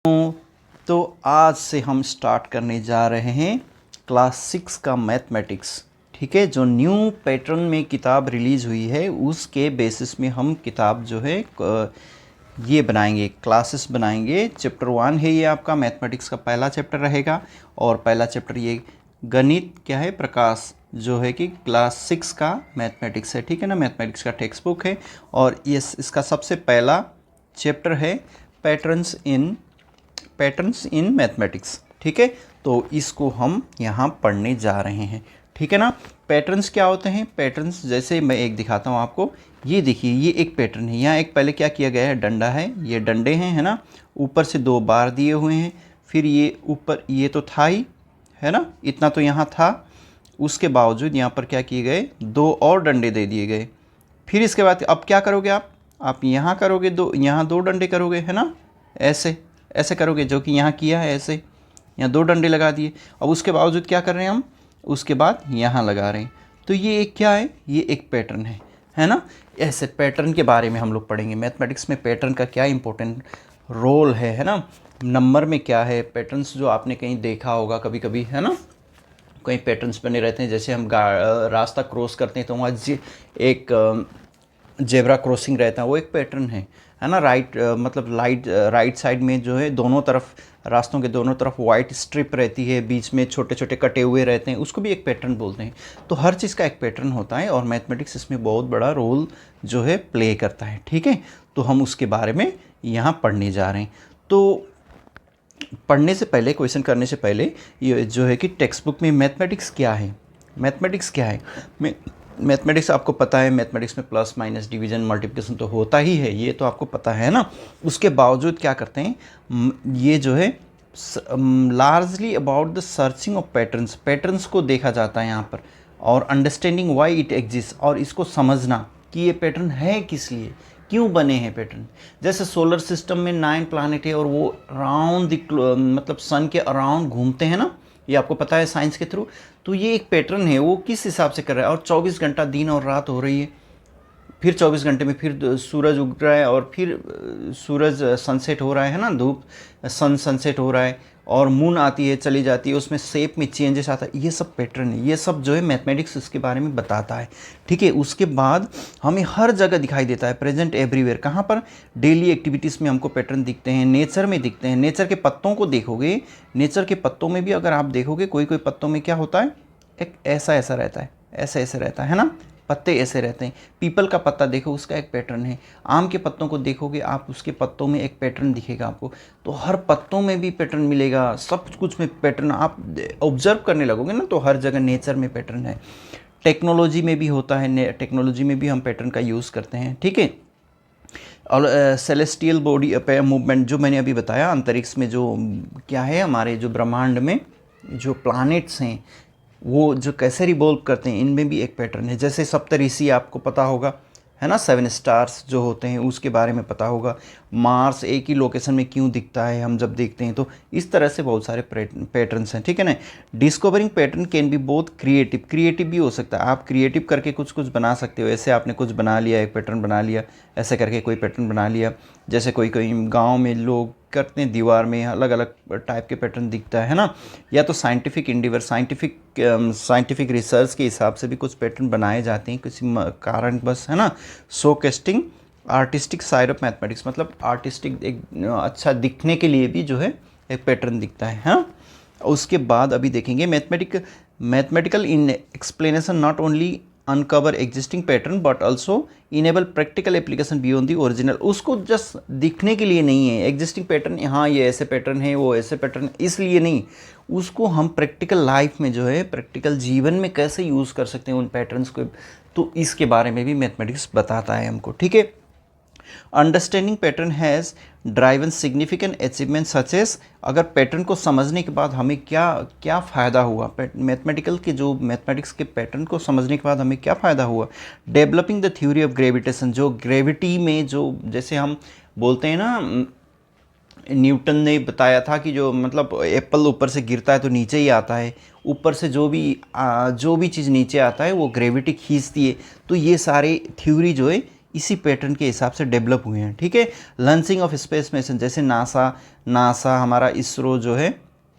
तो आज से हम स्टार्ट करने जा रहे हैं क्लास 6 का मैथमेटिक्स। ठीक है, जो न्यू पैटर्न में किताब रिलीज़ हुई है उसके बेसिस में हम किताब जो है ये बनाएंगे, क्लासेस बनाएंगे। चैप्टर 1 है ये आपका मैथमेटिक्स का पहला चैप्टर रहेगा। और पहला चैप्टर ये गणित क्या है, प्रकाश जो है कि क्लास 6 का मैथमेटिक्स है। ठीक है ना, मैथमेटिक्स का टेक्स्ट बुक है। और ये इसका सबसे पहला चैप्टर है पैटर्न्स इन मैथमेटिक्स। ठीक है, तो इसको हम यहाँ पढ़ने जा रहे हैं। ठीक है ना, पैटर्न्स क्या होते हैं? पैटर्न्स जैसे मैं एक दिखाता हूँ आपको। ये देखिए, ये एक पैटर्न है। यहाँ एक पहले क्या किया गया है, डंडा है, ये डंडे हैं, है ना। ऊपर से 2 बार दिए हुए हैं। फिर ये ऊपर ये तो था ही, है ना, इतना तो यहाँ था। उसके बावजूद यहाँ पर क्या किए गए, 2 और डंडे दे दिए गए। फिर इसके बाद अब क्या करोगे आप यहाँ करोगे, यहाँ 2 डंडे करोगे, है ना, ऐसे करोगे, जो कि यहाँ किया है ऐसे। यहाँ 2 डंडे लगा दिए। अब उसके बावजूद क्या कर रहे हैं हम, उसके बाद यहाँ लगा रहे हैं। तो ये एक क्या है, ये एक पैटर्न है ना। ऐसे पैटर्न के बारे में हम लोग पढ़ेंगे। मैथमेटिक्स में पैटर्न का क्या इंपॉर्टेंट रोल है ना। नंबर में क्या है, पैटर्न्स जो आपने कहीं देखा होगा कभी कभी, है ना। कहीं पैटर्न्स बने रहते हैं, जैसे हम रास्ता क्रॉस करते हैं तो वहाँ एक जेब्रा क्रॉसिंग रहता है, वो एक पैटर्न है ना। राइट साइड में जो है दोनों तरफ, रास्तों के दोनों तरफ वाइट स्ट्रिप रहती है, बीच में छोटे छोटे कटे हुए रहते हैं, उसको भी एक पैटर्न बोलते हैं। तो हर चीज़ का एक पैटर्न होता है और मैथमेटिक्स इसमें बहुत बड़ा रोल जो है प्ले करता है। ठीक है, तो हम उसके बारे में यहाँ पढ़ने जा रहे हैं। तो पढ़ने से पहले, क्वेश्चन करने से पहले, ये जो है कि टेक्स्ट बुक में मैथमेटिक्स क्या है, मैथमेटिक्स आपको पता है। मैथमेटिक्स में प्लस माइनस डिवीजन मल्टीप्लिकेशन तो होता ही है, ये तो आपको पता है ना। उसके बावजूद क्या करते हैं, ये जो है largely about the searching of patterns को देखा जाता है यहाँ पर, और अंडरस्टैंडिंग वाई इट एग्जिस्ट, और इसको समझना कि ये पैटर्न है किस लिए, क्यों बने हैं पैटर्न। जैसे सोलर सिस्टम में 9 प्लानिट है और वो राउंड मतलब सन के अराउंड घूमते हैं ना, ये आपको पता है साइंस के थ्रू। तो ये एक पैटर्न है, वो किस हिसाब से कर रहा है। और 24 घंटा दिन और रात हो रही है, फिर 24 घंटे में फिर सूरज उग रहा है, और फिर सूरज सनसेट हो रहा है ना, धूप सनसेट हो रहा है, और मून आती है चली जाती है, उसमें शेप में चेंजेस आता है। ये सब पैटर्न है, ये सब जो है मैथमेटिक्स इसके बारे में बताता है। ठीक है, उसके बाद हमें हर जगह दिखाई देता है, प्रेजेंट एवरीवेयर। कहाँ पर? डेली एक्टिविटीज़ में हमको पैटर्न दिखते हैं, नेचर में दिखते हैं। नेचर के पत्तों को देखोगे, नेचर के पत्तों में भी अगर आप देखोगे, कोई कोई पत्तों में क्या होता है, एक ऐसा रहता है, ऐसे रहता है ना, पत्ते ऐसे रहते हैं। पीपल का पत्ता देखो, उसका एक पैटर्न है। आम के पत्तों को देखोगे आप, उसके पत्तों में एक पैटर्न दिखेगा आपको। तो हर पत्तों में भी पैटर्न मिलेगा, सब कुछ में पैटर्न आप ऑब्जर्व करने लगोगे ना, तो हर जगह नेचर में पैटर्न है। टेक्नोलॉजी में भी होता है, टेक्नोलॉजी में भी हम पैटर्न का यूज़ करते हैं। ठीक है, और सेलेस्टियल बॉडी मूवमेंट जो मैंने अभी बताया, अंतरिक्ष में जो क्या है, हमारे जो ब्रह्मांड में जो प्लैनेट्स हैं वो जो कैसे रिवॉल्व करते हैं, इनमें भी एक पैटर्न है। जैसे सप्तऋषि आपको पता होगा, है ना, 7 स्टार्स जो होते हैं उसके बारे में पता होगा। मार्स एक ही लोकेशन में क्यों दिखता है हम जब देखते हैं, तो इस तरह से बहुत सारे पैटर्न्स हैं। ठीक है ना। Discovering pattern can be both creative भी हो सकता है। आप क्रिएटिव करके कुछ बना सकते हो। ऐसे आपने कुछ बना लिया, एक पैटर्न बना लिया, ऐसे करके कोई पैटर्न बना लिया। जैसे कोई गाँव में लोग करते हैं, दीवार में अलग अलग टाइप के पैटर्न दिखता है ना। या तो साइंटिफिक इंडिवर, साइंटिफिक रिसर्च के हिसाब से भी कुछ पैटर्न बनाए जाते हैं किसी कारण बस, है ना। शोकेस्टिंग आर्टिस्टिक साइड ऑफ मैथमेटिक्स, मतलब आर्टिस्टिक एक अच्छा दिखने के लिए भी जो है एक पैटर्न दिखता है, हाँ। उसके बाद अभी देखेंगे mathematical in explanation not only uncover existing pattern but also enable practical application beyond the original. उसको जस्ट दिखने के लिए नहीं है एग्जिस्टिंग पैटर्न, हाँ ये ऐसे पैटर्न है, वो ऐसे पैटर्न, इसलिए नहीं। उसको हम प्रैक्टिकल लाइफ में जो है, प्रैक्टिकल जीवन में कैसे यूज़ कर सकते हैं उन पैटर्न्स को, तो इसके बारे में भी मैथमेटिक्स बताता है हमको। ठीक है, understanding pattern has driven significant achievement such as. अगर पैटर्न को समझने के बाद हमें क्या क्या फ़ायदा हुआ, मैथमेटिक्स के पैटर्न को समझने के बाद हमें क्या फ़ायदा हुआ। Developing the theory of gravitation, जो ग्रेविटी में जो जैसे हम बोलते हैं ना, न्यूटन ने बताया था कि जो मतलब एप्पल ऊपर से गिरता है तो नीचे ही आता है, ऊपर से जो भी चीज़ नीचे आता है वो ग्रेविटी खींचती है। तो ये सारे थ्योरी जो है इसी पैटर्न के हिसाब से डेवलप हुए हैं, ठीक है। लॉन्चिंग ऑफ स्पेस मिशन, जैसे नासा हमारा इसरो जो है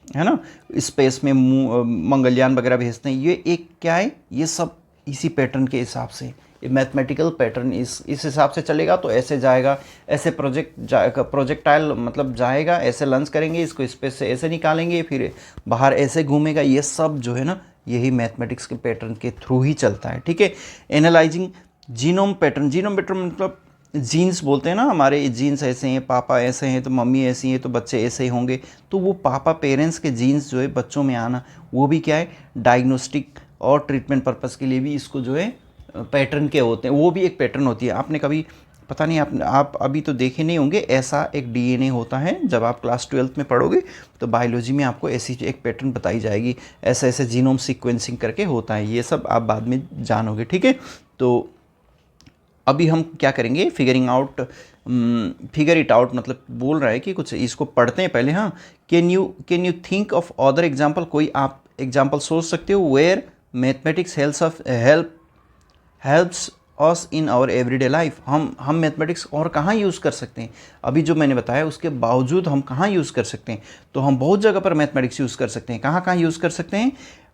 ना, स्पेस में मंगलयान वगैरह भेजते हैं, ये एक क्या है, ये सब इसी पैटर्न के हिसाब से, ये मैथमेटिकल पैटर्न इस हिसाब से चलेगा, तो ऐसे जाएगा, ऐसे प्रोजेक्टाइल मतलब जाएगा, ऐसे लॉन्च करेंगे इसको, स्पेस से ऐसे निकालेंगे, फिर बाहर ऐसे घूमेगा, ये सब जो है ना, यही मैथमेटिक्स के पैटर्न के थ्रू ही चलता है, ठीक है। एनालाइजिंग जीनोम पैटर्न मतलब जीन्स बोलते हैं ना, हमारे जीन्स ऐसे हैं, पापा ऐसे हैं तो मम्मी ऐसी हैं तो बच्चे ऐसे ही होंगे, तो वो पापा पेरेंट्स के जीन्स जो है बच्चों में आना, वो भी क्या है, डायग्नोस्टिक और ट्रीटमेंट पर्पज़ के लिए भी इसको जो है पैटर्न के होते हैं, वो भी एक पैटर्न होती है। आपने कभी पता नहीं, आप अभी तो देखे नहीं होंगे, ऐसा एक डीएनए होता है, जब आप क्लास 12th में पढ़ोगे तो बायोलॉजी में आपको ऐसी एक पैटर्न बताई जाएगी, ऐसे ऐसे जीनोम सीक्वेंसिंग करके होता है, ये सब आप बाद में जानोगे, ठीक है। तो अभी हम क्या करेंगे, फिगर इट आउट, मतलब बोल रहा है कि कुछ इसको पढ़ते हैं पहले। हाँ, can you think of other example, कोई आप एग्जाम्पल सोच सकते हो where mathematics helps us in our everyday life. हम मैथमेटिक्स और कहाँ यूज़ कर सकते हैं, अभी जो मैंने बताया उसके बावजूद हम कहाँ यूज़ कर सकते हैं, तो हम बहुत जगह पर मैथमेटिक्स यूज़ कर सकते हैं। कहाँ कहाँ यूज़ कर सकते हैं,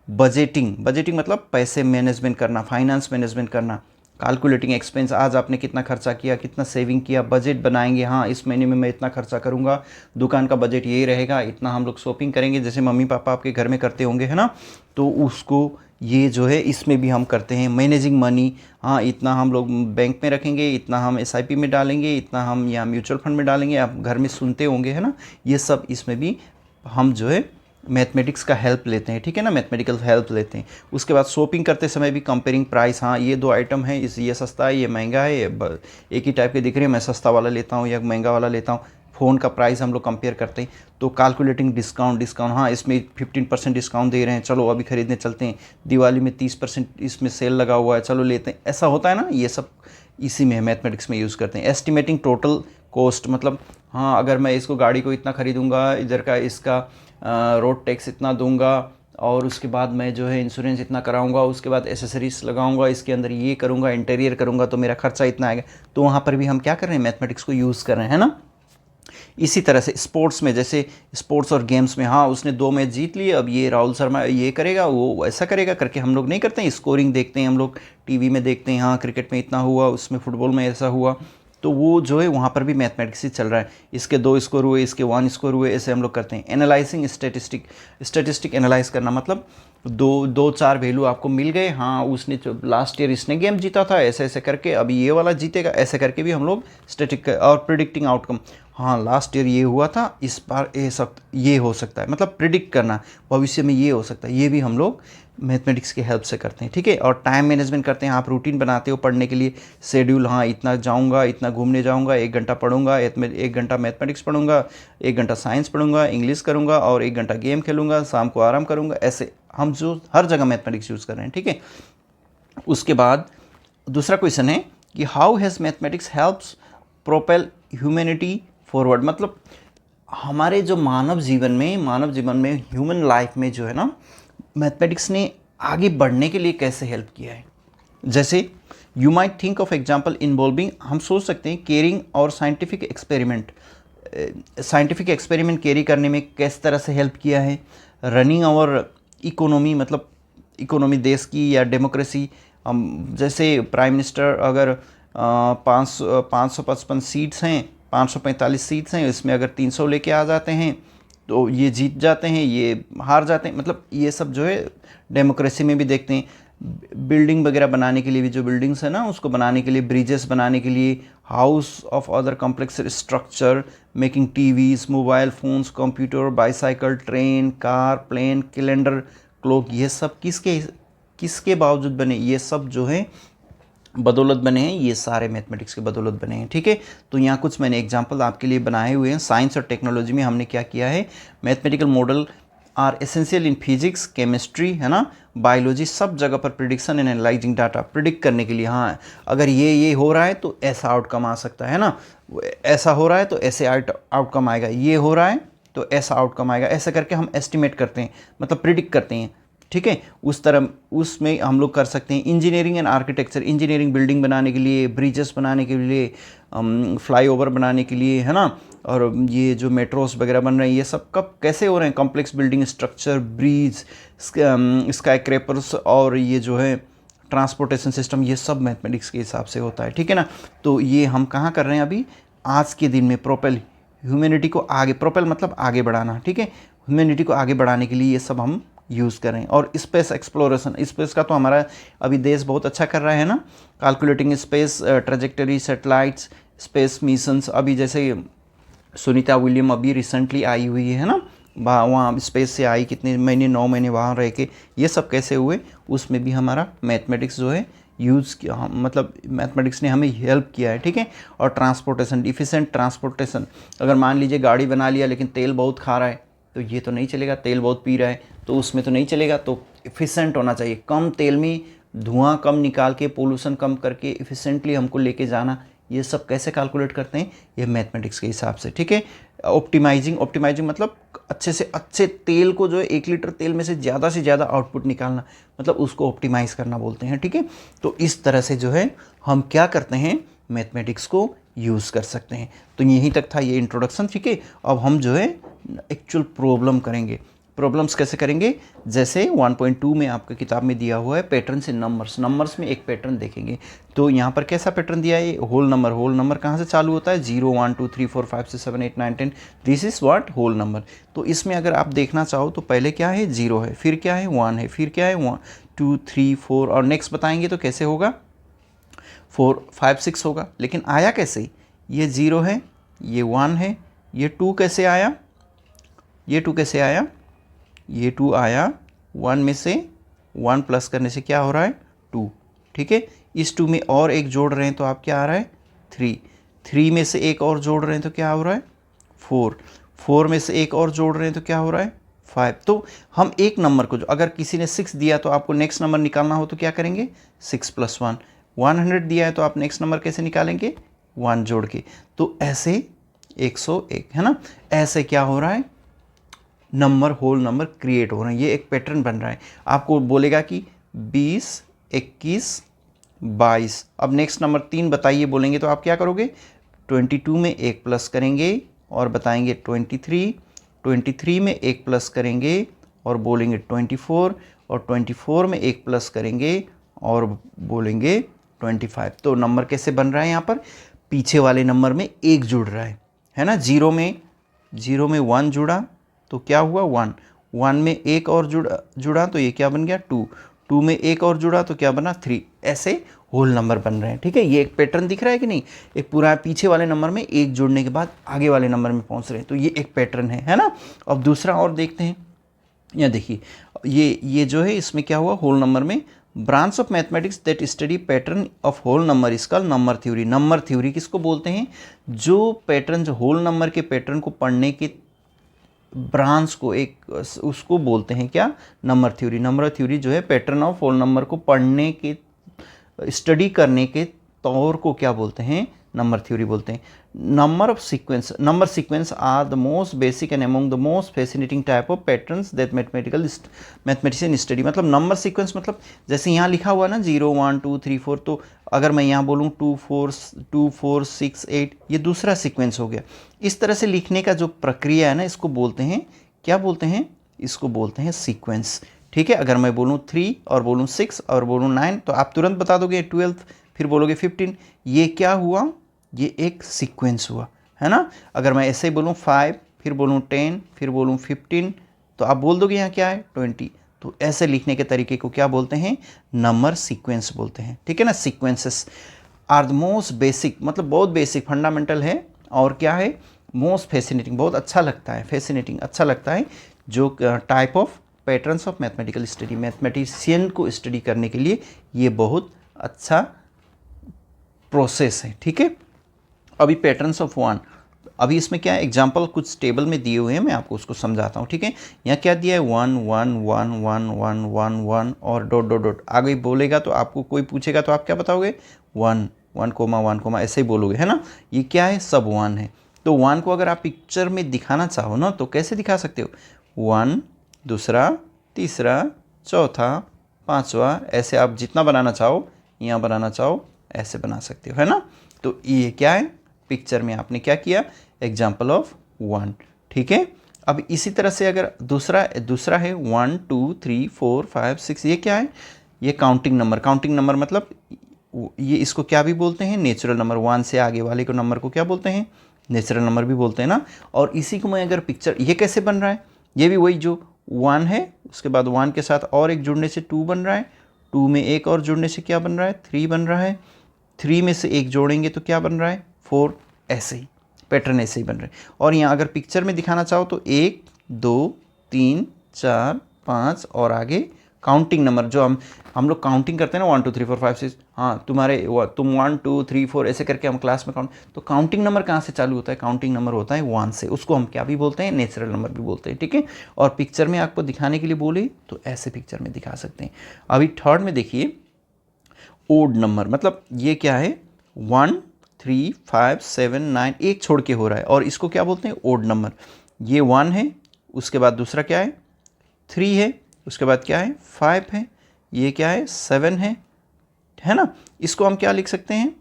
बजटिंग मतलब पैसे मैनेजमेंट करना, फाइनेंस मैनेजमेंट करना, कैलकुलेटिंग एक्सपेंस, आज आपने कितना खर्चा किया, कितना सेविंग किया, बजट बनाएंगे, हाँ इस महीने में मैं इतना खर्चा करूँगा, दुकान का बजट ये रहेगा, इतना हम लोग शॉपिंग करेंगे, जैसे मम्मी पापा आपके घर में करते होंगे, है ना, तो उसको ये जो है इसमें भी हम करते हैं। मैनेजिंग मनी, हाँ इतना हम लोग बैंक में रखेंगे, इतना हम एसआईपी में डालेंगे, इतना हम यहाँ म्यूचुअल फंड में डालेंगे, आप घर में सुनते होंगे, है ना, ये सब इसमें भी हम जो है मैथमेटिक्स का हेल्प लेते हैं, ठीक है ना, मैथमेटिकल हेल्प लेते हैं। उसके बाद शॉपिंग करते समय भी कंपेयरिंग प्राइस, हाँ ये दो आइटम है, ये सस्ता है, ये महंगा है, एक ही टाइप के दिख रहे हैं, मैं सस्ता वाला लेता हूँ या महंगा वाला लेता हूँ, फ़ोन का प्राइस हम लोग कंपेयर करते हैं। तो कैलकुलेटिंग डिस्काउंट, हाँ इसमें 15% डिस्काउंट दे रहे हैं, चलो अभी खरीदने चलते हैं, दिवाली में 30% इसमें सेल लगा हुआ है, चलो लेते हैं, ऐसा होता है ना, ये सब इसी में मैथमेटिक्स में यूज़ करते हैं। एस्टिमेटिंग टोटल कॉस्ट, मतलब हाँ अगर मैं इसको गाड़ी को इतना खरीदूँगा, इधर का इसका रोड टैक्स इतना दूंगा, और उसके बाद मैं जो है इंश्योरेंस इतना कराऊंगा, उसके बाद एसेसरीज लगाऊंगा, इसके अंदर ये करूंगा, इंटीरियर करूंगा, तो मेरा खर्चा इतना आएगा। तो वहाँ पर भी हम क्या कर रहे हैं, मैथमेटिक्स को यूज़ कर रहे हैं, है ना। इसी तरह से स्पोर्ट्स में, जैसे स्पोर्ट्स और गेम्स में, हाँ उसने 2 मैच जीत लिए, अब ये राहुल शर्मा ये करेगा, वो ऐसा करेगा करके हम लोग नहीं करते हैं, स्कोरिंग देखते हैं हम लोग, टीवी में देखते हैं, हाँ क्रिकेट में इतना हुआ, उसमें फुटबॉल में ऐसा हुआ, तो वो जो है वहाँ पर भी मैथमेटिक्स ही चल रहा है, इसके 2 स्कोर हुए, इसके 1 स्कोर हुए, ऐसे हम लोग करते हैं। एनालाइजिंग स्टेटिस्टिक एनालाइज करना, मतलब दो चार वैल्यू आपको मिल गए, हाँ उसने लास्ट ईयर इसने गेम जीता था, ऐसे ऐसे करके अभी ये वाला जीतेगा, ऐसे करके भी हम लोग स्टैटिक और प्रिडिक्टिंग आउटकम, हाँ लास्ट ईयर ये हुआ था, इस बार ये हो सकता है, मतलब प्रिडिक्ट करना भविष्य में ये हो सकता है, ये भी हम लोग मैथमेटिक्स की हेल्प से करते हैं, ठीक है। और टाइम मैनेजमेंट करते हैं, आप रूटीन बनाते हो पढ़ने के लिए, शेड्यूल, हाँ इतना जाऊँगा, इतना घूमने जाऊँगा, 1 घंटा पढ़ूंगा, 1 घंटा मैथमेटिक्स पढ़ूंगा, 1 घंटा साइंस पढ़ूंगा, इंग्लिश करूँगा, और 1 घंटा गेम खेलूँगा, शाम को आराम करूँगा, ऐसे हम जो हर जगह मैथमेटिक्स यूज़ कर रहे हैं, ठीक है। उसके बाद दूसरा क्वेश्चन है कि how has mathematics helps propel humanity forward, मतलब हमारे जो मानव जीवन में ह्यूमन लाइफ में जो है ना, मैथमेटिक्स ने आगे बढ़ने के लिए कैसे हेल्प किया है। जैसे you might think of example involving, हम सोच सकते हैं केयरिंग और साइंटिफिक एक्सपेरिमेंट कैरी करने में किस तरह से हेल्प किया है। रनिंग और इकोनॉमी, मतलब इकोनॉमी देश की या डेमोक्रेसी, जैसे प्राइम मिनिस्टर अगर 555 सीट्स हैं, 545 सीट्स हैं, इसमें अगर 300 लेके आ जाते हैं तो ये जीत जाते हैं, ये हार जाते हैं, मतलब ये सब जो है डेमोक्रेसी में भी देखते हैं। बिल्डिंग वगैरह बनाने के लिए भी, जो बिल्डिंग्स है ना उसको बनाने के लिए, ब्रिजेस बनाने के लिए, house of other complex structure, making TVs, mobile phones, computer, bicycle, train, car, plane, calendar, clock, ये सब किसके बावजूद बने, ये सब जो है बदौलत बने हैं, ये सारे मैथमेटिक्स के बदौलत बने हैं, ठीक है। तो यहाँ कुछ मैंने एग्जांपल आपके लिए बनाए हुए हैं। साइंस और टेक्नोलॉजी में हमने क्या किया है, mathematical model are essential in physics, chemistry, है ना, बायोलॉजी, सब जगह पर prediction and analysing data, predict करने के लिए, हाँ अगर ये हो रहा है तो ऐसा आउटकम आ सकता है ना, ऐसा हो रहा है तो ऐसे आउटकम आएगा, ये हो रहा है तो ऐसा आउटकम आएगा, ऐसा करके हम एस्टिमेट करते हैं, मतलब प्रिडिक्ट करते हैं ठीक है। उस तरह उसमें हम लोग कर सकते हैं। Engineering and architecture, engineering building बनाने के लिए, ब्रिजेस बनाने के लिए, फ्लाईओवर बनाने के लिए, है ना। और ये जो मेट्रोस वगैरह बन रहे हैं, ये सब कब कैसे हो रहे हैं? Complex building structure, bridge, skyscrapers और ये जो है ट्रांसपोर्टेशन सिस्टम, ये सब मैथमेटिक्स के हिसाब से होता है, ठीक है ना। तो ये हम कहाँ कर रहे हैं अभी? आज के दिन में प्रोपेल ह्यूमैनिटी को आगे, प्रोपेल मतलब आगे बढ़ाना, ठीक है। ह्यूमैनिटी को आगे बढ़ाने के लिए ये सब हम यूज़ करें। और स्पेस एक्सप्लोरेशन, स्पेस का तो हमारा अभी देश बहुत अच्छा कर रहा है ना। Calculating space trajectory, satellites, space missions, अभी जैसे सुनीता विलियम अभी रिसेंटली आई हुई है ना, वहाँ स्पेस से आई, कितने महीने, 9 महीने वहाँ रह के, ये सब कैसे हुए? उसमें भी हमारा मैथमेटिक्स जो है यूज़ किया, मतलब मैथमेटिक्स ने हमें हेल्प किया है, ठीक है। और ट्रांसपोर्टेशन, इफ़िशेंट ट्रांसपोर्टेशन, अगर मान लीजिए गाड़ी बना लिया लेकिन तेल बहुत खा रहा है, तो ये तो नहीं चलेगा। तेल बहुत पी रहा है तो उसमें तो नहीं चलेगा। तो इफ़िशेंट होना चाहिए, कम तेल में धुआं कम निकाल के, पोल्यूशन कम करके इफ़िशेंटली हमको लेके जाना। ये सब कैसे कैलकुलेट करते हैं? ये मैथमेटिक्स के हिसाब से, ठीक है। ऑप्टिमाइजिंग, ऑप्टिमाइजिंग मतलब अच्छे से अच्छे तेल को, जो है 1 लीटर तेल में से ज़्यादा आउटपुट निकालना, मतलब उसको ऑप्टिमाइज़ करना बोलते हैं, ठीक है। तो इस तरह से जो है हम क्या करते हैं? मैथमेटिक्स को यूज़ कर सकते हैं। तो यहीं तक था ये इंट्रोडक्शन, ठीक है। अब हम जो है एक्चुअल प्रॉब्लम करेंगे। प्रॉब्लम्स कैसे करेंगे? जैसे 1.2 में आपके किताब में दिया हुआ है पैटर्न्स इन नंबर्स, नंबर्स में एक पैटर्न देखेंगे। तो यहाँ पर कैसा पैटर्न दिया है? Whole number. होल नंबर कहाँ से चालू होता है? 0 1 2 3 4 5 6 7 8 9 10, this is what? Whole number. तो इसमें अगर आप देखना चाहो तो पहले क्या है? 0 है, फिर क्या है? 1 है, फिर क्या है? 1 2 3 4, और नेक्स्ट बताएंगे तो कैसे होगा? 4 5 6 होगा। लेकिन आया कैसे? ये 0 है, ये 1 है, ये 2 कैसे आया? ये 2 कैसे आया? ये 2 आया 1 में से, 1 प्लस करने से क्या हो रहा है? 2, ठीक है। इस 2 में और एक जोड़ रहे हैं तो आप क्या आ रहा है? 3, 3 में से एक और जोड़ रहे हैं तो क्या हो रहा है? 4, 4 में से एक और जोड़ रहे हैं तो क्या हो रहा है? 5। तो हम एक नंबर को, जो अगर किसी ने 6 दिया तो आपको नेक्स्ट नंबर निकालना हो तो क्या करेंगे? 6 + 1। 100 दिया है तो आप नेक्स्ट नंबर कैसे निकालेंगे? 1 जोड़ के। तो ऐसे 101, है ना। ऐसे क्या हो रहा है? नंबर, होल नंबर क्रिएट हो रहे हैं। ये एक पैटर्न बन रहा है। आपको बोलेगा कि 20 21 22। अब नेक्स्ट नंबर 3 बताइए बोलेंगे तो आप क्या करोगे? 22 में 1 प्लस करेंगे और बताएंगे 23, 23 में 1 प्लस करेंगे और बोलेंगे 24, और 24 में 1 प्लस करेंगे और बोलेंगे 25। तो नंबर कैसे बन रहा है? यहाँ पर पीछे वाले नंबर में 1 जुड़ रहा है ना। 0 में 1 जुड़ा तो क्या हुआ? 1, 1 में 1 और जुड़ा तो ये क्या बन गया? 2, 2 में 1 और जुड़ा तो क्या बना? 3। ऐसे होल नंबर बन रहे हैं, ठीक है। ये एक पैटर्न दिख रहा है कि नहीं? एक पूरा पीछे वाले नंबर में 1 जोड़ने के बाद आगे वाले नंबर में पहुंच रहे हैं, तो ये एक पैटर्न है ना। अब दूसरा और देखते हैं। यहाँ देखिए, ये जो है इसमें क्या हुआ? होल नंबर में branch of mathematics that study pattern of whole number is called number theory. Number theory किसको बोलते हैं? जो पैटर्न, जो होल नंबर के पैटर्न को पढ़ने के ब्रांच को, एक उसको बोलते हैं क्या? Number theory. नंबर थ्योरी जो है पैटर्न ऑफ होल नंबर को पढ़ने के, स्टडी करने के तौर को क्या बोलते हैं? नंबर थ्योरी बोलते हैं। Number sequence are the most basic and among the most fascinating type of patterns that mathematician study. मतलब नंबर सीक्वेंस मतलब जैसे यहाँ लिखा हुआ ना 0 1 2 3 4, तो अगर मैं यहाँ बोलूँ 2 4 6 8, ये दूसरा सीक्वेंस हो गया। इस तरह से लिखने का जो प्रक्रिया है ना, इसको बोलते हैं, क्या बोलते हैं? इसको बोलते हैं सीक्वेंस, ठीक है। अगर मैं बोलूँ 3 और बोलूँ 6 और बोलूँ 9 तो आप तुरंत बता दोगे 12, फिर बोलोगे 15। ये क्या हुआ? ये एक सीक्वेंस हुआ, है ना। अगर मैं ऐसे ही बोलूँ 5, फिर बोलूँ 10, फिर बोलूँ 15, तो आप बोल दोगे यहाँ क्या है? 20। तो ऐसे लिखने के तरीके को क्या बोलते हैं? नंबर सीक्वेंस बोलते हैं, ठीक है ना। Sequences are the most basic, मतलब बहुत बेसिक, फंडामेंटल है। और क्या है? मोस्ट फैसिनेटिंग, बहुत अच्छा लगता है, फैसिनेटिंग अच्छा लगता है, जो type of patterns of mathematical study, mathematician को स्टडी करने के लिए ये बहुत अच्छा प्रोसेस है, ठीक है। अभी पैटर्न्स ऑफ 1, अभी इसमें क्या है? एग्जाम्पल कुछ टेबल में दिए हुए हैं, मैं आपको उसको समझाता हूँ, ठीक है। यहाँ क्या दिया है? 1 1 1 1 1 1 1 और डॉट डॉट डॉट। आगे बोलेगा तो आपको कोई पूछेगा तो आप क्या बताओगे? 1 1 कोमा 1 कोमा, ऐसे ही बोलोगे, है ना। ये क्या है? सब 1 है। तो 1 को अगर आप पिक्चर में दिखाना चाहो ना, तो कैसे दिखा सकते हो? 1, दूसरा, तीसरा, चौथा, पांचवा, ऐसे आप जितना बनाना चाहो, यहाँ बनाना चाहो ऐसे बना सकते हो, है ना। तो ये क्या है, पिक्चर में आपने क्या किया, एग्जाम्पल ऑफ 1, ठीक है। अब इसी तरह से अगर दूसरा है 1 2 3 4 5 6, ये क्या है, ये काउंटिंग नंबर मतलब ये इसको क्या भी बोलते हैं, नेचुरल नंबर। 1 से आगे वाले को नंबर को क्या बोलते हैं, नेचुरल नंबर भी बोलते हैं ना। और इसी को मैं अगर पिक्चर, ये कैसे बन रहा है, ये भी वही जो 1 है, उसके बाद 1 के साथ और एक जुड़ने से 2 बन रहा है, 2 में एक और जुड़ने से क्या बन रहा है, 3 बन रहा है, 3 में से एक जोड़ेंगे तो क्या बन रहा है, 4, ऐसे ही पैटर्न ऐसे ही बन रहे हैं। और यहाँ अगर पिक्चर में दिखाना चाहो तो 1 2 3 4 5 और आगे काउंटिंग नंबर, जो हम लोग काउंटिंग करते हैं ना 1 2 3 4 5 6, हाँ तुम 1 2 3 4 ऐसे करके हम क्लास में काउंट, तो काउंटिंग नंबर कहाँ से चालू होता है, काउंटिंग नंबर होता है 1 से, उसको हम क्या भी बोलते हैं, नेचुरल नंबर भी बोलते हैं, ठीक है। और पिक्चर में आपको दिखाने के लिए बोले तो ऐसे पिक्चर में दिखा सकते हैं। अभी थर्ड में देखिए, ओड नंबर, मतलब ये क्या है, 1 3 5 7 9, एक छोड़ के हो रहा है, और इसको क्या बोलते हैं, ओड नंबर। ये 1 है, उसके बाद दूसरा क्या है, 3 है, उसके बाद क्या है, 5 है, ये क्या है, 7 है ना। इसको हम क्या लिख सकते हैं,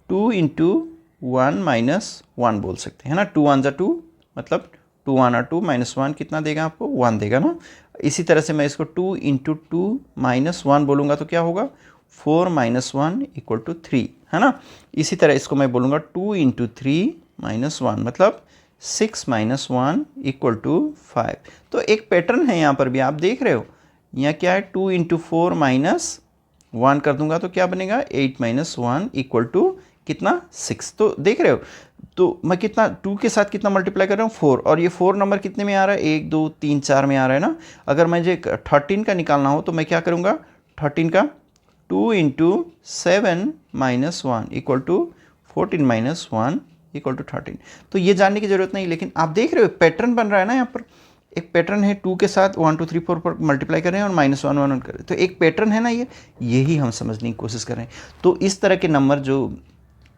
2 इंटू 1 माइनस 1 बोल सकते हैं ना। 2 1 जा 2, मतलब 2 1 2 माइनस 1 कितना देगा आपको, 1 देगा ना। इसी तरह से मैं इसको 2 इंटू 2 माइनस 1 बोलूँगा तो क्या होगा, 4 माइनस 1 इक्वल टू 3, है ना। इसी तरह इसको मैं बोलूँगा 2 इंटू 3 माइनस 1, मतलब 6 माइनस 1 इक्वल टू 5। तो एक पैटर्न है यहाँ पर भी, आप देख रहे हो, यहाँ क्या है, 2 इंटू 4 माइनस 1 कर दूंगा तो क्या बनेगा, 8 माइनस 1 इक्वल टू कितना, 6। तो देख रहे हो, तो मैं कितना 2 के साथ कितना मल्टीप्लाई कर रहा हूँ, 4, और ये 4 नंबर कितने में आ रहा है, 1 2 3 4 में आ रहा है ना। अगर मुझे 13 का निकालना हो तो मैं क्या करूँगा, 13 का 2 into 7 minus 1 equal to 14 minus 1 equal to 13। तो ये जानने की ज़रूरत नहीं, लेकिन आप देख रहे हो पैटर्न बन रहा है ना। यहाँ पर एक पैटर्न है, 2 के साथ 1 2 3 4 पर मल्टीप्लाई कर रहे हैं और माइनस 1 1 कर रहे हैं, तो एक पैटर्न है ना, यही हम समझने की कोशिश कर रहे हैं। तो इस तरह के नंबर जो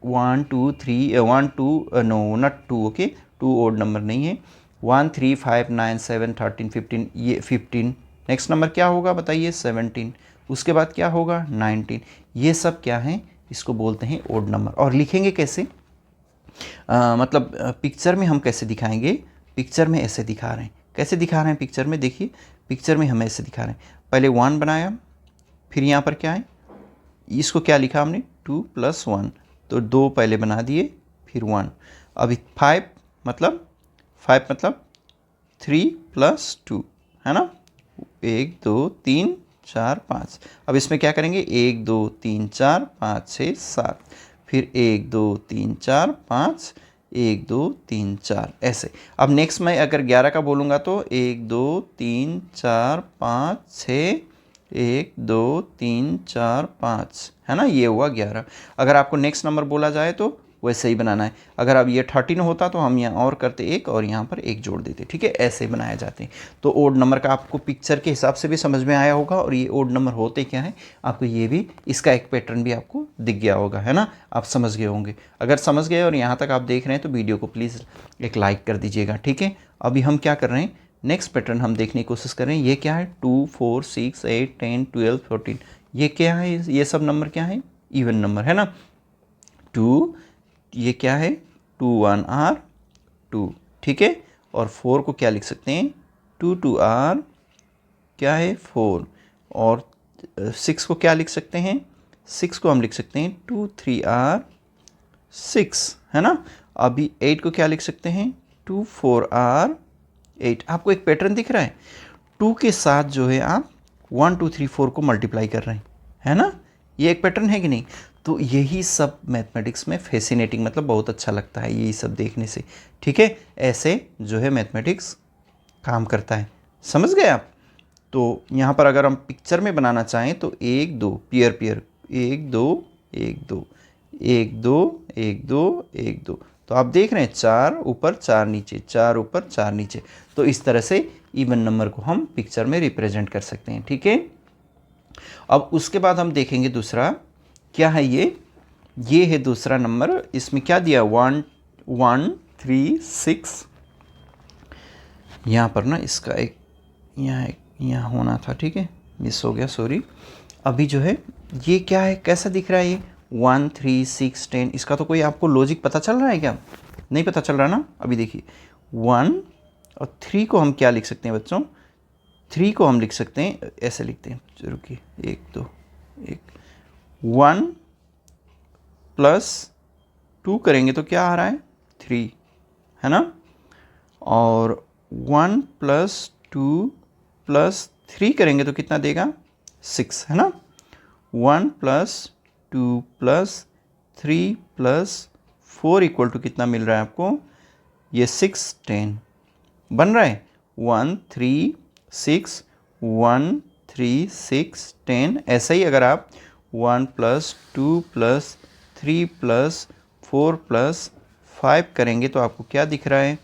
1 2 3 1 2 no not 2, okay, 2 odd number नहीं है, 1 3 5 9 7 13 15, ये 15, नेक्स्ट नंबर क्या होगा बताइए, 17, उसके बाद क्या होगा, 19, ये सब क्या है, इसको बोलते हैं ओड नंबर। और लिखेंगे कैसे, मतलब पिक्चर में हम कैसे दिखाएंगे, पिक्चर में ऐसे दिखा रहे हैं, कैसे दिखा रहे हैं पिक्चर में, देखिए पिक्चर में हम ऐसे दिखा रहे हैं, पहले 1 बनाया, फिर यहाँ पर क्या है, इसको क्या लिखा हमने, 2 प्लस 1, तो 2 पहले बना दिए, फिर 1, अभी 5 मतलब 3 प्लस 2, है ना, 1 2 3 4 5। अब इसमें क्या करेंगे, 1 2 3 4 5 6 7, फिर 1 2 3 4 5, 1 2 3 4, ऐसे। अब नेक्स्ट मैं अगर 11 का बोलूँगा तो 1 2 3 4 5 6, 1 2 3 4 5, है ना, ये हुआ 11। अगर आपको नेक्स्ट नंबर बोला जाए तो वैसे ही बनाना है। अगर अब ये 13 होता तो हम यहाँ और करते 1 और यहाँ पर 1 जोड़ देते, ठीक है, ऐसे बनाए जाते हैं। तो ओड नंबर का आपको पिक्चर के हिसाब से भी समझ में आया होगा, और ये ओड नंबर होते क्या है आपको ये भी, इसका एक पैटर्न भी आपको दिख गया होगा, है ना, आप समझ गए होंगे। अगर समझ गए और यहाँ तक आप देख रहे हैं तो वीडियो को प्लीज़ एक लाइक कर दीजिएगा, ठीक है। अभी हम क्या कर रहे हैं, नेक्स्ट पैटर्न हम देखने की कोशिश कर रहे हैं। ये क्या है, 2 4 6 8 10 12 14, ये क्या है, ये सब नंबर क्या है, इवन नंबर, है ना। 2, ये क्या है, 2 1 R 2, ठीक है। और 4 को क्या लिख सकते हैं, 2 2 R क्या है, 4, और 6 को क्या लिख सकते हैं, 6 को हम लिख सकते हैं 2 3 R 6, है ना। अभी 8 को क्या लिख सकते हैं, 2 4 R 8। आपको एक पैटर्न दिख रहा है, 2 के साथ जो है आप 1 2 3 4 को मल्टीप्लाई कर रहे हैं, है ना, ये एक पैटर्न है कि नहीं। तो यही सब मैथमेटिक्स में फैसिनेटिंग, मतलब बहुत अच्छा लगता है यही सब देखने से, ठीक है। ऐसे जो है मैथमेटिक्स काम करता है, समझ गए आप। तो यहाँ पर अगर हम पिक्चर में बनाना चाहें तो 1 2 पेयर 1 2 1 2 1 2 1 2 1 2, तो आप देख रहे हैं 4 ऊपर 4 नीचे, 4 ऊपर 4 नीचे। तो इस तरह से इवन नंबर को हम पिक्चर में रिप्रेजेंट कर सकते हैं, ठीक है। अब उसके बाद हम देखेंगे दूसरा क्या है, ये है दूसरा नंबर। इसमें क्या दिया, 1 1 3 6, यहाँ पर ना इसका एक यहाँ होना था, ठीक है, मिस हो गया, सॉरी। अभी जो है ये क्या है, कैसा दिख रहा है ये 1 3 6 10, इसका तो कोई आपको लॉजिक पता चल रहा है क्या? नहीं पता चल रहा ना। अभी देखिए 1 और 3 को हम क्या लिख सकते हैं बच्चों, 3 को हम लिख सकते हैं ऐसे लिखते हैं, रुकिए 1 2 1 1 प्लस 2 करेंगे तो क्या आ रहा है 3, है ना। और 1 प्लस 2 प्लस 3 करेंगे तो कितना देगा 6, है ना। 1 plus 2 plus 3 plus 4 equal to कितना मिल रहा है आपको, ये 6 10 बन रहा है 1 3 6 1 3 6 10। ऐसा ही अगर आप 1 प्लस 2 प्लस 3 प्लस 4 प्लस 5 करेंगे तो आपको क्या दिख रहा है,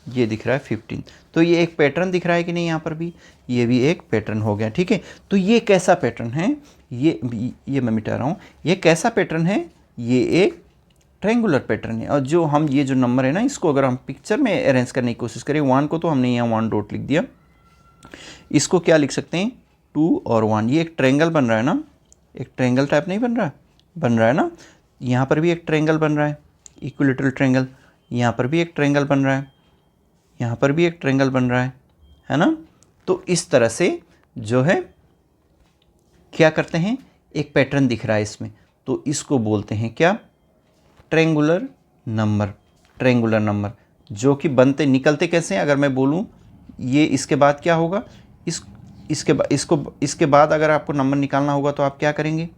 ये दिख रहा है 15। तो ये एक पैटर्न दिख रहा है कि नहीं, यहाँ पर भी ये भी एक पैटर्न हो गया, ठीक है। तो ये कैसा पैटर्न है, ये मैं मिटा रहा हूँ, ये कैसा पैटर्न है, ये एक ट्रायंगुलर पैटर्न है। और जो हम ये जो नंबर है ना, इसको अगर हम पिक्चर में अरेंज करने की कोशिश करें, 1 को तो हमने यहाँ 1 डॉट लिख दिया, इसको क्या लिख सकते हैं 2 और 1, ये एक ट्रायंगल बन रहा है ना, एक ट्रायंगल टाइप नहीं बन रहा है, बन रहा है ना। यहाँ पर भी एक ट्रायंगल बन रहा है, इक्विलैटरल ट्रायंगल, यहाँ पर भी एक ट्रायंगल बन रहा है, यहाँ पर भी एक ट्रायंगल बन रहा है ना। तो इस तरह से जो है क्या करते हैं, एक पैटर्न दिख रहा है इसमें, तो इसको बोलते हैं क्या, ट्रायंगुलर नंबर। ट्रायंगुलर नंबर जो कि बनते निकलते कैसे हैं, अगर मैं बोलूँ ये इसके बाद क्या होगा, इसके बाद अगर आपको नंबर निकालना होगा तो आप क्या करेंगे,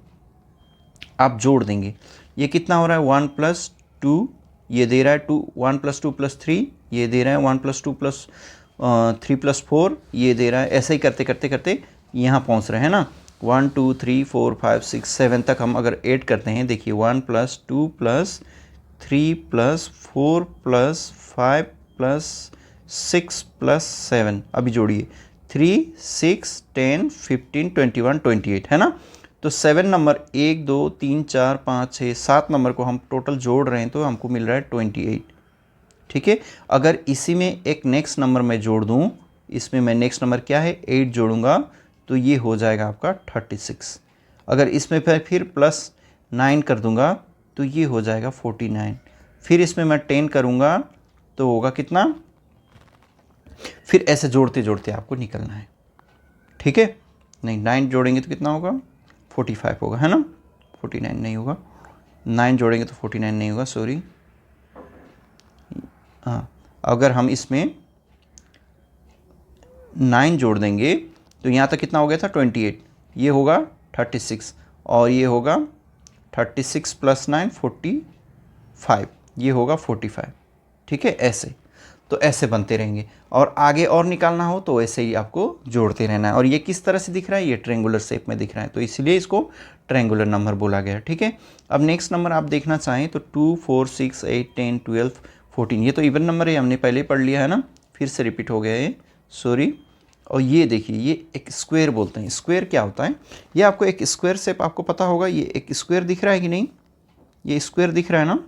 आप जोड़ देंगे। ये कितना हो रहा है 1 प्लस 2, ये दे रहा है 2, 1 प्लस 2 प्लस 3, ये दे रहा है 1 प्लस 2 प्लस 3 प्लस 4, ये दे रहा है। ऐसे ही करते करते करते यहाँ पहुँच रहे हैं ना, 1 2 3 4 5 6 7 तक हम अगर ऐड करते हैं, देखिए 1 plus 2 plus 3 plus 4 plus 5 plus 6 plus 7, अभी जोड़िए 3 6 10 15 21 28, है ना। तो 7 नंबर 1 2 3 4 5 6 7 नंबर को हम टोटल जोड़ रहे हैं तो हमको मिल रहा है 28, ठीक है। अगर इसी में एक नेक्स्ट नंबर मैं जोड़ दूं, इसमें मैं नेक्स्ट नंबर क्या है 8 जोड़ूंगा तो ये हो जाएगा आपका 36। अगर इसमें फिर प्लस 9 कर दूंगा तो ये हो जाएगा 49। फिर इसमें मैं 10 करूंगा तो होगा कितना, फिर ऐसे जोड़ते जोड़ते आपको निकलना है, ठीक है। नहीं 9 जोड़ेंगे तो कितना होगा 45 होगा, है ना। 49 नहीं होगा, 9 जोड़ेंगे तो 49 नहीं होगा, सॉरी। हाँ, अगर हम इसमें 9 जोड़ देंगे तो यहाँ तक कितना हो गया था 28, ये होगा 36 और ये होगा 36 प्लस 9 45, ये होगा 45, ठीक है। ऐसे तो ऐसे बनते रहेंगे और आगे और निकालना हो तो ऐसे ही आपको जोड़ते रहना है। और ये किस तरह से दिख रहा है, ये ट्रायंगुलर शेप में दिख रहा है, तो इसलिए इसको ट्रायंगुलर नंबर बोला गया, ठीक है। अब नेक्स्ट नंबर आप देखना चाहें तो 2 4 6 8 10 12 14, ये तो इवन नंबर है, हमने पहले पढ़ लिया है ना, फिर से रिपीट हो गया है, सॉरी। और ये देखिए ये एक स्क्वायर बोलते हैं। स्क्वायर क्या होता है, ये आपको एक स्क्वायर शेप आपको पता होगा, ये एक स्क्वायर दिख रहा है कि नहीं, ये स्क्वायर दिख रहा है ना,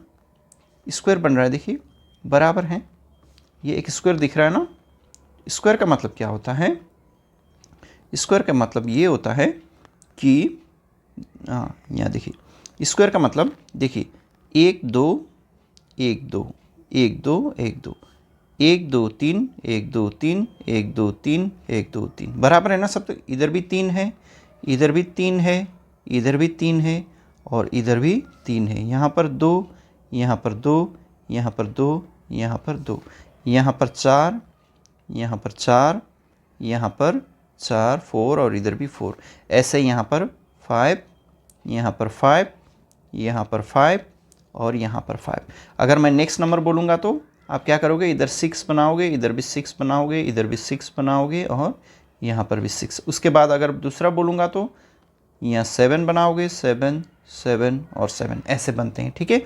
स्क्वायर बन रहा है, देखिए बराबर है, ये एक स्क्वायर दिख रहा है ना। स्क्वायर का मतलब क्या होता है, स्क्वायर का मतलब ये होता है कि यहाँ देखिए स्क्वायर का मतलब देखिए 1 2 1 2 1 2 1 2 1 2 3 1 2 3 1 2 3 1 2 3, बराबर है ना सब। तो इधर भी 3 है, इधर भी 3 है, इधर भी 3 है और इधर भी 3 है। यहाँ पर 2, यहाँ पर 2, यहाँ पर 2, यहाँ पर 2, यहाँ पर 4, यहाँ पर 4, यहाँ पर 4 4 और इधर भी 4। ऐसे यहाँ पर 5, यहाँ पर 5, यहाँ पर 5 और यहाँ पर 5। अगर मैं नेक्स्ट नंबर बोलूँगा तो आप क्या करोगे, इधर 6 बनाओगे, इधर भी 6 बनाओगे, इधर भी 6 बनाओगे और यहाँ पर भी 6। उसके बाद अगर दूसरा बोलूँगा तो यहाँ 7 बनाओगे, 7 7 और 7, ऐसे बनते हैं, ठीक है।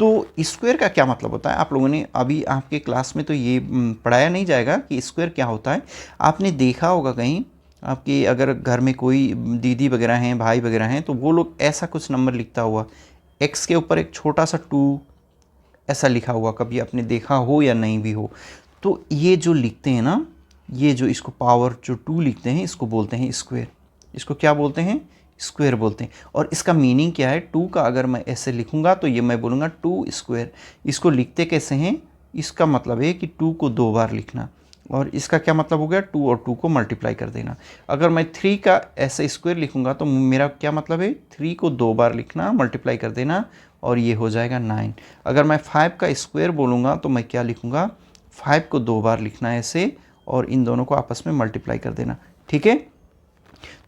तो स्क्वायर का क्या मतलब होता है, आप लोगों ने अभी आपके क्लास में तो ये पढ़ाया नहीं जाएगा कि स्क्वायर क्या होता है। आपने देखा होगा कहीं, आपके अगर घर में कोई दीदी वगैरह हैं, भाई वगैरह हैं, तो वो लोग ऐसा कुछ नंबर लिखता हुआ, x के ऊपर एक छोटा सा 2 ऐसा लिखा हुआ, कभी आपने देखा हो या नहीं भी हो। तो ये जो लिखते हैं ना, ये जो इसको पावर जो 2 लिखते हैं, इसको बोलते हैं स्क्वायर, इसको क्या बोलते हैं, स्क्वायर बोलते हैं। और इसका मीनिंग क्या है, 2 का अगर मैं ऐसे लिखूंगा तो ये मैं बोलूँगा 2 स्क्वायर। इसको लिखते कैसे हैं, इसका मतलब है कि 2 को 2 बार लिखना, और इसका क्या मतलब हो गया, 2 और 2 को मल्टीप्लाई कर देना। अगर मैं 3 का ऐसे स्क्वायर लिखूंगा तो मेरा क्या मतलब है, 3 को 2 बार लिखना, मल्टीप्लाई कर देना, और ये हो जाएगा 9। अगर मैं 5 का स्क्वायर बोलूँगा तो मैं क्या लिखूँगा, 5 को 2 बार लिखना है ऐसे, और इन दोनों को आपस में मल्टीप्लाई कर देना। ठीक है,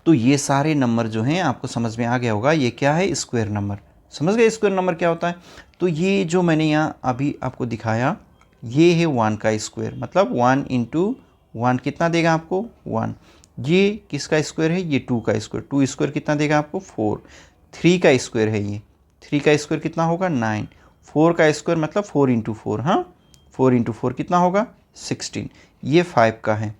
तो ये सारे नंबर जो हैं आपको समझ में आ गया होगा, ये क्या है, स्क्वायर नंबर। समझ गए स्क्वायर नंबर क्या होता है। तो ये जो मैंने यहाँ अभी आपको दिखाया, ये है 1 का स्क्वायर, मतलब 1 इंटू 1 कितना देगा आपको, 1। ये किसका स्क्वायर है, ये 2 का स्क्वायर, 2 स्क्वायर कितना देगा आपको, 4। 3 का स्क्वायर है ये, 3 का स्क्वायर कितना होगा, 9। 4 का स्क्वायर मतलब 4 इंटू 4, हाँ 4 इंटू 4 कितना होगा, 16। ये 5 का है,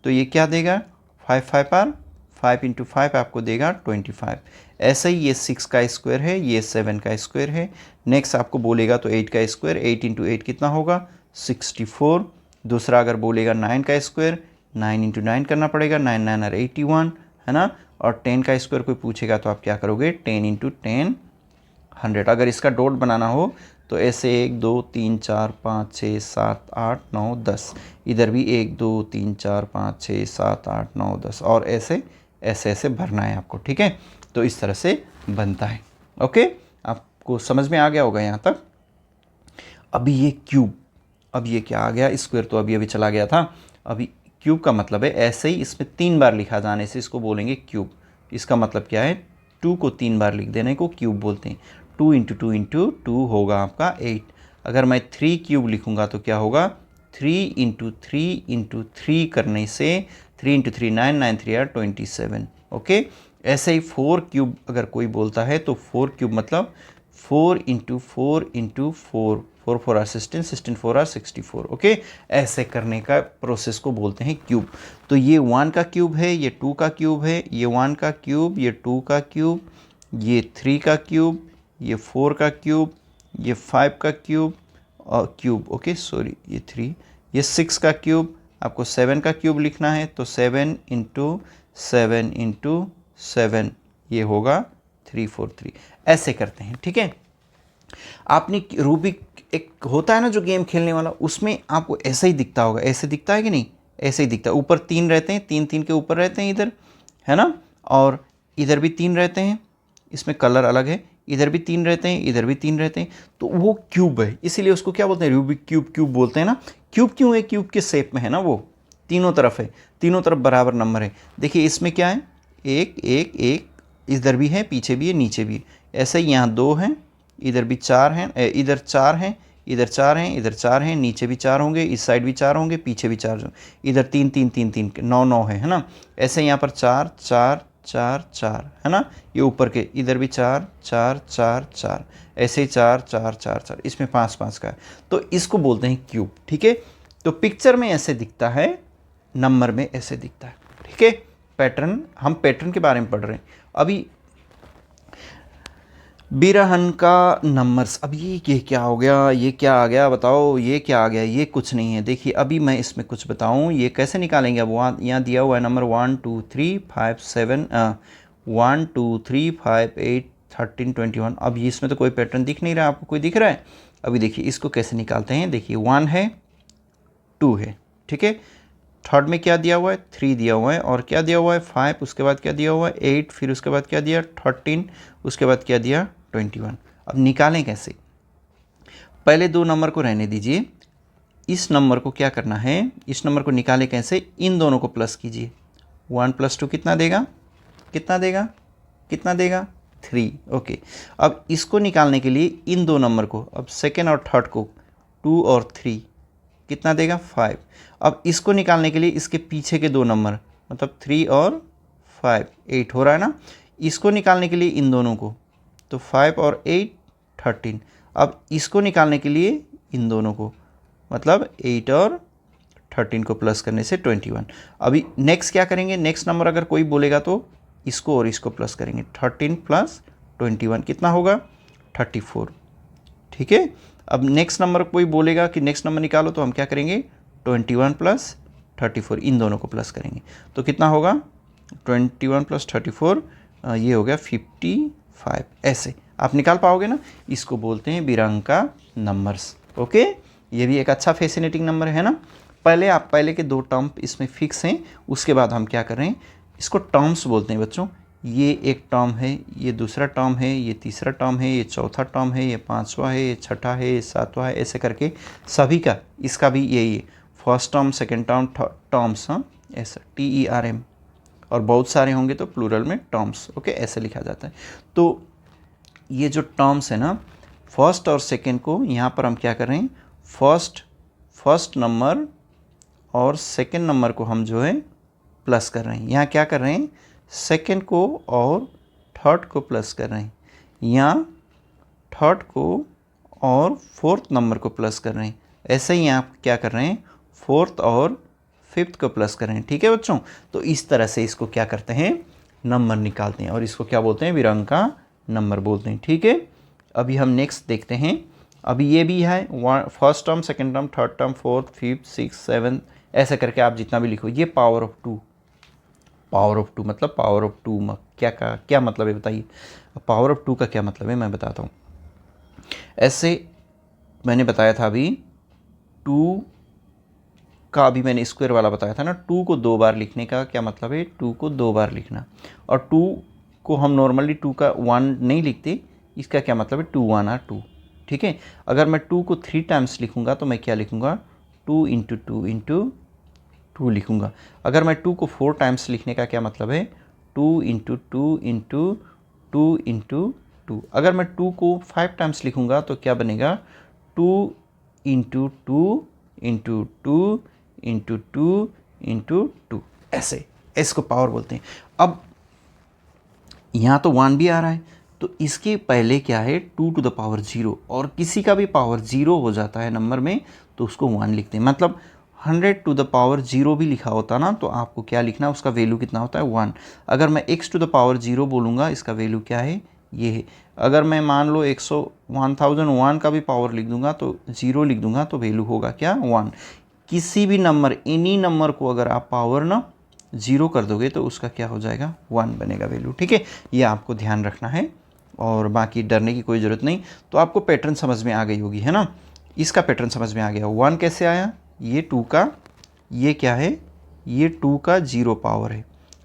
तो ये क्या देगा, 5 5 पर 5 इंटू 5 आपको देगा 25। ऐसे ही ये 6 का स्क्वायर है, ये 7 का स्क्वायर है। नेक्स्ट आपको बोलेगा तो 8 का स्क्वायर, 8 इंटू 8 कितना होगा, 64। दूसरा अगर बोलेगा 9 का स्क्वायर, 9 इंटू 9 करना पड़ेगा, 9 9 और 81, है ना। और 10 का स्क्वायर कोई पूछेगा तो आप क्या करोगे, 10 इंटू 10 100। अगर इसका डॉट बनाना हो तो ऐसे 1 2 3 4 5 6 7 8 9 10, इधर भी 1 2 3 4 5 6 7 8 9 10, और ऐसे ऐसे ऐसे भरना है आपको। ठीक है, तो इस तरह से बनता है। ओके, आपको समझ में आ गया होगा यहाँ तक। अभी ये क्यूब, अब ये क्या आ गया, स्क्वायर तो अभी अभी चला गया था। अभी क्यूब का मतलब है ऐसे ही इसमें 3 बार लिखा जाने से इसको बोलेंगे क्यूब। इसका मतलब क्या है, 2 को 3 बार लिख देने को क्यूब बोलते हैं। 2 इंटू 2 इंटू 2 होगा आपका 8। अगर मैं 3 क्यूब लिखूंगा तो क्या होगा, 3 इंटू 3 इंटू 3 करने से 3 इंटू 3 9, 9 3 आर 27। ओके, ऐसे ही 4 क्यूब अगर कोई बोलता है तो 4 क्यूब मतलब 4 into 4 into 4, 4 4 are 16, 16 4 are 64। Okay, ऐसे करने का प्रोसेस को बोलते हैं क्यूब। तो ये 1 का क्यूब है, ये 2 का क्यूब है, ये 1 का क्यूब, ये 2 का क्यूब, ये 3 का क्यूब, ये 4 का क्यूब, ये 5 का क्यूब और क्यूब, ओके सॉरी ये 3, ये 6 का क्यूब। आपको 7 का क्यूब लिखना है तो 7 इंटू 7 इंटू 7, ये होगा 343। ऐसे करते हैं। ठीक है, आपने रूबिक एक होता है ना जो गेम खेलने वाला, उसमें आपको ऐसा ही दिखता होगा, ऐसे दिखता है कि नहीं, ऐसे ही दिखता है। ऊपर 3 रहते हैं, 3 3 के ऊपर रहते हैं इधर, है ना, और इधर भी 3 रहते हैं, इसमें कलर अलग है, इधर भी 3 रहते हैं, इधर भी 3 रहते हैं, तो वो क्यूब है, इसीलिए उसको क्या बोलते हैं, रूबिक क्यूब, क्यूब बोलते हैं ना। क्यूब क्यों है, क्यूब के शेप में है ना, वो तीनों तरफ है, तीनों तरफ बराबर नंबर है। देखिए इसमें क्या है, 1 1 1, इधर भी है, पीछे भी है, नीचे भी है। ऐसे ही यहाँ 2 हैं, इधर भी 4 हैं, इधर 4 हैं, इधर 4 हैं, इधर 4 हैं, नीचे भी 4 होंगे, इस साइड भी 4 होंगे, पीछे भी 4 होंगे, इधर 3 3 3 3, 9 9 है ना। ऐसे यहाँ पर 4 4 4 4 है ना, ये ऊपर के इधर भी 4 4 4 4, ऐसे ही 4 4 4 4, इसमें 5 5 का है, तो इसको बोलते हैं क्यूब। ठीक है, तो पिक्चर में ऐसे दिखता है, नंबर में ऐसे दिखता है। ठीक है, पैटर्न, हम पैटर्न के बारे में पढ़ रहे हैं अभी। बिरहन का नंबर्स, अब ये क्या हो गया, ये क्या आ गया बताओ, ये क्या आ गया, ये कुछ नहीं है। देखिए अभी मैं इसमें कुछ बताऊं, ये कैसे निकालेंगे। अब वहाँ यहाँ दिया हुआ है नंबर 1 2 3 5 7, 1 2 3 5 8 13 21। अब ये इसमें तो कोई पैटर्न दिख नहीं रहा, आपको कोई दिख रहा है। अभी देखिए इसको कैसे निकालते हैं। देखिए 1 है, 2 है, ठीक है, थर्ड में क्या दिया हुआ है, 3 दिया हुआ है, और क्या दिया हुआ है 5, उसके बाद क्या दिया हुआ है 8, फिर उसके बाद क्या दिया 13, उसके बाद क्या दिया 21। अब निकालें कैसे, पहले 2 नंबर को रहने दीजिए, इस नंबर को क्या करना है, इस नंबर को निकालें कैसे, इन दोनों को प्लस कीजिए। 1 + 2 कितना देगा, कितना देगा, कितना देगा 3। ओके, अब इसको निकालने के लिए इन 2 नंबर को, अब सेकेंड और थर्ड को, 2 और 3 कितना देगा 5। अब इसको निकालने के लिए इसके पीछे के 2 नंबर, मतलब 3 और 5, 8 हो रहा है ना। इसको निकालने के लिए इन दोनों को, तो 5 और 8 13। अब इसको निकालने के लिए इन दोनों को, मतलब 8 और 13 को प्लस करने से 21। अभी नेक्स्ट क्या करेंगे, नेक्स्ट नंबर अगर कोई बोलेगा तो इसको और इसको प्लस करेंगे, 13 + 21 कितना होगा 34। ठीक है, अब नेक्स्ट नंबर कोई बोलेगा कि नेक्स्ट नंबर निकालो, तो हम क्या करेंगे 21 + 34, इन दोनों को प्लस करेंगे तो कितना होगा 21 + 34 ये हो गया 55। ऐसे आप निकाल पाओगे ना, इसको बोलते हैं बिरंका नंबर्स। ओके, ये भी एक अच्छा फैसिनेटिंग नंबर है ना। पहले के 2 टर्म इसमें फिक्स हैं, उसके बाद हम क्या कर रहे हैं, इसको टर्म्स बोलते हैं बच्चों। ये एक टर्म है, ये दूसरा टर्म है, ये तीसरा टर्म है, ये चौथा टर्म है, ये 5वां है, ये छठा है, ये 7वां है, ऐसे करके सभी का, इसका भी यही है, first term, second term, terms, हाँ ऐसा TERM, और बहुत सारे होंगे तो प्लूरल में टर्म्स। ओके, ऐसे लिखा जाता है। तो ये जो टर्म्स है ना, फर्स्ट और सेकेंड को यहाँ पर हम क्या कर रहे हैं, फर्स्ट नंबर और सेकेंड नंबर को हम जो है प्लस कर रहे हैं। यहाँ क्या कर रहे हैं, सेकेंड को और थर्ड को प्लस कर रहे हैं, यहाँ थर्ड को और फोर्थ नंबर को प्लस कर रहे हैं। ऐसे ही यहाँ क्या कर रहे हैं, फोर्थ और फिफ्थ को प्लस कर रहे हैं। ठीक है बच्चों, तो इस तरह से इसको क्या करते हैं, नंबर निकालते हैं, और इसको क्या बोलते हैं, बिरंका नंबर बोलते हैं। ठीक है, अभी हम नेक्स्ट देखते हैं। अभी ये भी है, first term, second term, third term, fourth, fifth, six, seven, ऐसा करके आप जितना भी लिखो। ये पावर ऑफ टू मतलब पावर ऑफ टू क्या मतलब है बताइए। पावर ऑफ टू का क्या मतलब है मैं बताता हूँ। ऐसे मैंने बताया था अभी, टू का अभी मैंने स्क्वायर वाला बताया था ना, 2 को 2 बार लिखने का क्या मतलब है, 2 को 2 बार लिखना। और 2 को हम नॉर्मली 2 का 1 नहीं लिखते, इसका क्या मतलब है, 2 1 are 2। ठीक है, अगर मैं 2 को 3 टाइम्स लिखूंगा तो मैं क्या लिखूंगा, 2 × 2 × 2 लिखूंगा। अगर मैं 2 को 4 टाइम्स लिखने का क्या मतलब है, 2 × 2 × 2 × 2। अगर मैं 2 को 5 टाइम्स लिखूंगा तो क्या बनेगा, 2 × 2 × 2 × 2 × 2। ऐसे, इसको पावर बोलते हैं। अब यहाँ तो 1 भी आ रहा है, तो इसके पहले क्या है, 2 to the power 0, और किसी का भी पावर 0 हो जाता है नंबर में तो उसको 1 लिखते हैं। मतलब 100 to the power 0 भी लिखा होता ना, तो आपको क्या लिखना है, उसका वैल्यू कितना होता है, 1। अगर मैं x to the power 0 बोलूँगा, इसका वैल्यू क्या है, ये है। अगर मैं मान लो 1001 का भी पावर लिख दूंगा तो 0 लिख दूंगा तो वैल्यू होगा क्या, 1। किसी भी नंबर, एनी नंबर को अगर आप पावर ना 0 कर दोगे तो उसका क्या हो जाएगा, 1 बनेगा वैल्यू। ठीक है, ये आपको ध्यान रखना है, और बाकी डरने की कोई ज़रूरत नहीं। तो आपको पैटर्न समझ में आ गई होगी, है ना। इसका पैटर्न समझ में आ गया। 1 कैसे आया, ये 2 का, ये क्या है, ये 2 का 0 पावर है,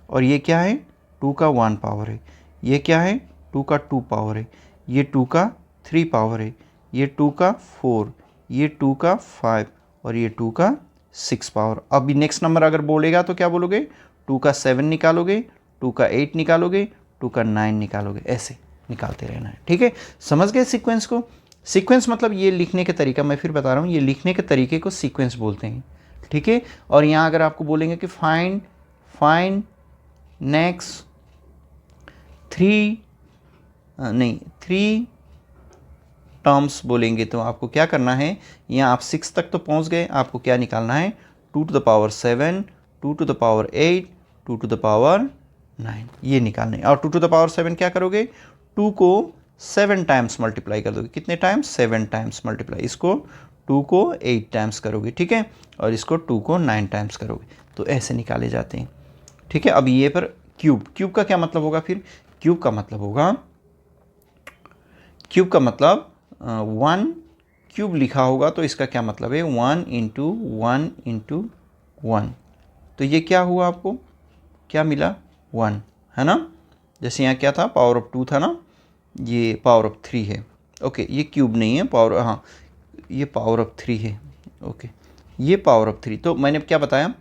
और ये क्या है, 2 का 1 पावर है, ये क्या है, 2 का 2 पावर है, ये 2 का 3 पावर है, ये 2 का 4, ये 2 का 5, और ये 2 का 6 पावर। अभी नेक्स्ट नंबर अगर बोलेगा तो क्या बोलोगे, 2 का 7 निकालोगे, 2 का 8 निकालोगे, 2 का 9 निकालोगे, ऐसे निकालते रहना है। ठीक है, समझ गए सीक्वेंस को। सीक्वेंस मतलब ये लिखने के तरीका, मैं फिर बता रहा हूँ, ये लिखने के तरीके को सीक्वेंस बोलते हैं। ठीक है, और यहाँ अगर आपको बोलेंगे कि फाइंड नेक्स्ट 3 टर्म्स बोलेंगे तो आपको क्या करना है, यहाँ आप 6 तक तो पहुँच गए, आपको क्या निकालना है, 2 to the power 7, 2 to the power 8, 2 to the power 9, ये निकालने। और 2 to the power 7 क्या करोगे, 2 को 7 टाइम्स मल्टीप्लाई कर दोगे। कितने टाइम्स, 7 टाइम्स मल्टीप्लाई। इसको 2 को 8 टाइम्स करोगे, ठीक है, और इसको 2 को 9 टाइम्स करोगे, तो ऐसे निकाले जाते हैं। ठीक है, अब ये पर क्यूब का क्या मतलब होगा, फिर क्यूब का मतलब 1 क्यूब लिखा होगा तो इसका क्या मतलब है, 1 × 1 × 1। तो ये क्या हुआ, आपको क्या मिला, 1, है ना। जैसे यहाँ क्या था, पावर ऑफ 2 था ना, ये पावर ऑफ 3 है। ओके, ये क्यूब नहीं है, पावर, हाँ ये पावर ऑफ 3 है। ओके, ये पावर ऑफ 3, तो मैंने क्या बताया,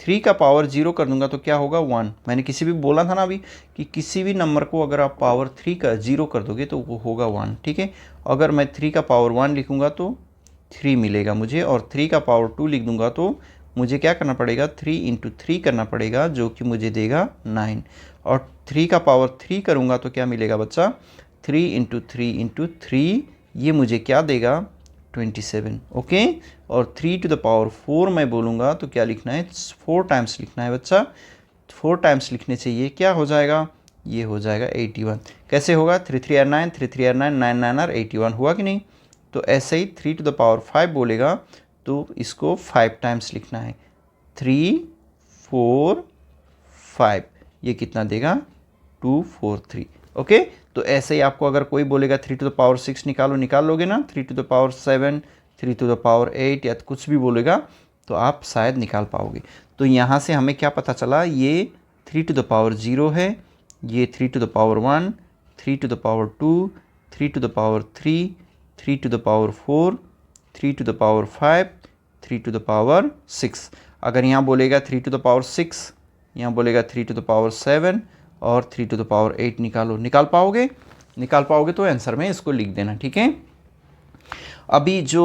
3 का पावर 0 कर दूंगा तो क्या होगा, 1। मैंने किसी भी बोला था ना अभी कि किसी भी नंबर को अगर आप पावर 3 का 0 कर दोगे तो वो होगा 1। ठीक है, अगर मैं 3 का पावर 1 लिखूंगा तो 3 मिलेगा मुझे, और 3 का पावर 2 लिख दूंगा तो मुझे क्या करना पड़ेगा, 3 × 3 करना पड़ेगा, जो कि मुझे देगा 9। और 3 का पावर 3 करूँगा तो क्या मिलेगा बच्चा, 3 × 3 × 3, ये मुझे क्या देगा, 27। ओके, और 3 to the power 4 मैं बोलूँगा तो क्या लिखना है, 4 टाइम्स लिखना है बच्चा। 4 टाइम्स लिखने से ये क्या हो जाएगा, ये हो जाएगा 81। कैसे होगा, 3 3 are 9, 3 3 are 9, 9 9 are 81, हुआ कि नहीं। तो ऐसे ही 3 to the power 5 बोलेगा तो इसको 5 टाइम्स लिखना है, 3 4 5, ये कितना देगा 243। ओके, तो ऐसे ही आपको अगर कोई बोलेगा 3 टू द पावर 6 निकालो, निकाल लोगे ना, 3 to the power 7, 3 to the power 8 या कुछ भी बोलेगा तो आप शायद निकाल पाओगे। तो यहाँ से हमें क्या पता चला, ये 3 टू द पावर 0 है, ये 3 to the power 1, 3 to the power 2, 3 to the power 3, 3 to the power 4, 3 to the power 5, 3 to the power 6। अगर यहाँ बोलेगा 3 टू द पावर 6, यहाँ बोलेगा 3 टू द पावर 7 और 3 टू द पावर 8 निकालो, निकाल पाओगे? निकाल पाओगे तो आंसर में इसको लिख देना, ठीक है। अभी जो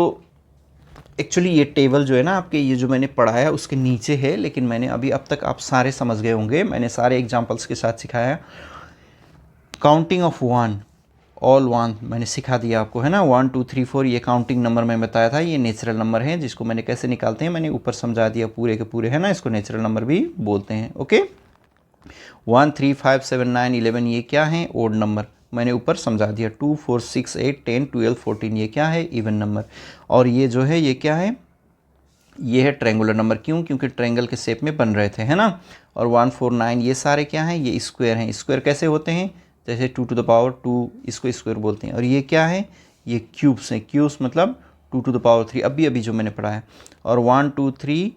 एक्चुअली ये टेबल जो है ना आपके, ये जो मैंने पढ़ाया उसके नीचे है, लेकिन मैंने अभी अब तक आप सारे समझ गए होंगे, मैंने सारे एग्जांपल्स के साथ सिखाया। काउंटिंग ऑफ 1, ऑल 1 मैंने सिखा दिया आपको, है ना। 1 2 3 4 ये काउंटिंग नंबर मैं बताया था, ये नेचुरल नंबर है जिसको मैंने कैसे निकालते हैं मैंने ऊपर समझा दिया पूरे के पूरे, है ना। इसको नेचुरल नंबर भी बोलते हैं। ओके, 1 3 5 7 9 11 ये क्या है, ओड नंबर, मैंने ऊपर समझा दिया। 2 4 6 8 10 12 14 ये क्या है, इवन नंबर। और ये जो है ये क्या है, ये है ट्रायंगुलर नंबर, क्यों, क्योंकि ट्रायंगल के शेप में बन रहे थे, है ना। और 1 4 9 ये सारे क्या हैं, ये स्क्वायर हैं। स्क्वायर कैसे होते हैं, जैसे 2 टू द पावर 2 इसको स्क्वायर बोलते हैं। और ये क्या है, ये क्यूब्स हैं, क्यूब्स मतलब 2 टू द पावर 3, अभी जो मैंने पढ़ा है। और 1 2 3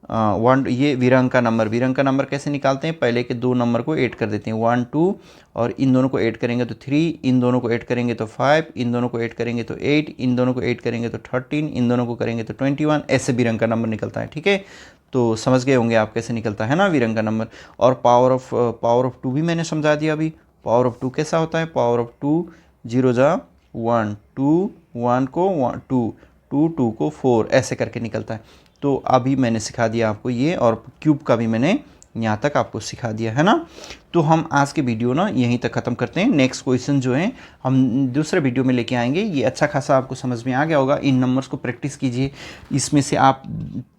1 ये विरंग का नंबर, विरंग का नंबर कैसे निकालते हैं, पहले के दो नंबर को ऐड कर देते हैं, 1 2 और इन दोनों को ऐड करेंगे तो 3, इन दोनों को ऐड करेंगे तो 5, इन दोनों को ऐड करेंगे तो 8, इन दोनों को ऐड करेंगे तो 13, इन दोनों को करेंगे तो 21, ऐसे विरंग का नंबर निकलता है, ठीक है। तो समझ गए होंगे आप कैसे निकलता है ना विरंग का नंबर। और पावर ऑफ 2 भी मैंने समझा दिया अभी। पावर ऑफ 2 कैसा होता है, पावर ऑफ 2 0 जा 1, 2 1 को 2 2 2 को 4 ऐसे करके निकलता है। तो अभी मैंने सिखा दिया आपको ये, और क्यूब का भी मैंने यहाँ तक आपको सिखा दिया, है ना। तो हम आज के वीडियो ना यहीं तक ख़त्म करते हैं। नेक्स्ट क्वेश्चन जो है हम दूसरे वीडियो में लेके आएंगे। ये अच्छा खासा आपको समझ में आ गया होगा। इन नंबर्स को प्रैक्टिस कीजिए, इसमें से आप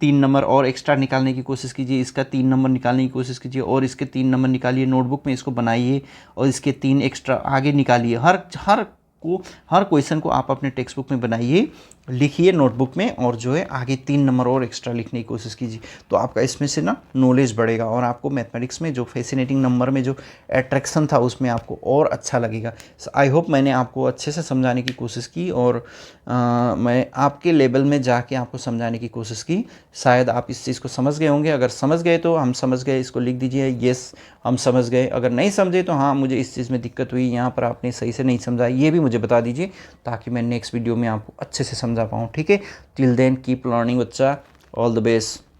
3 नंबर और एक्स्ट्रा निकालने की कोशिश कीजिए, इसका 3 नंबर निकालने की कोशिश कीजिए, और इसके 3 नंबर निकालिए, नोटबुक में इसको बनाइए, और इसके 3 एक्स्ट्रा आगे निकालिए। हर क्वेश्चन को आप अपने टेक्स्ट बुक में बनाइए, लिखिए नोटबुक में, और जो है आगे 3 नंबर और एक्स्ट्रा लिखने की कोशिश कीजिए। तो आपका इसमें से ना नॉलेज बढ़ेगा, और आपको मैथमेटिक्स में जो फैसिनेटिंग नंबर में जो अट्रैक्शन था उसमें आपको और अच्छा लगेगा। आई होप मैंने आपको अच्छे से समझाने की कोशिश की, और मैं आपके लेवल में जाके आपको समझाने की कोशिश की। शायद आप इस चीज़ को समझ गए होंगे। अगर समझ गए तो हम समझ गए, इसको लिख दीजिए येस हम समझ गए। अगर नहीं समझे तो हाँ मुझे इस चीज़ में दिक्कत हुई, यहाँ पर आपने सही से नहीं समझा, ये भी मुझे बता दीजिए, ताकि मैं नेक्स्ट वीडियो में आपको अच्छे से समझा पाऊँ, ठीक है। टिल देन कीप लर्निंग बच्चा, ऑल द बेस्ट।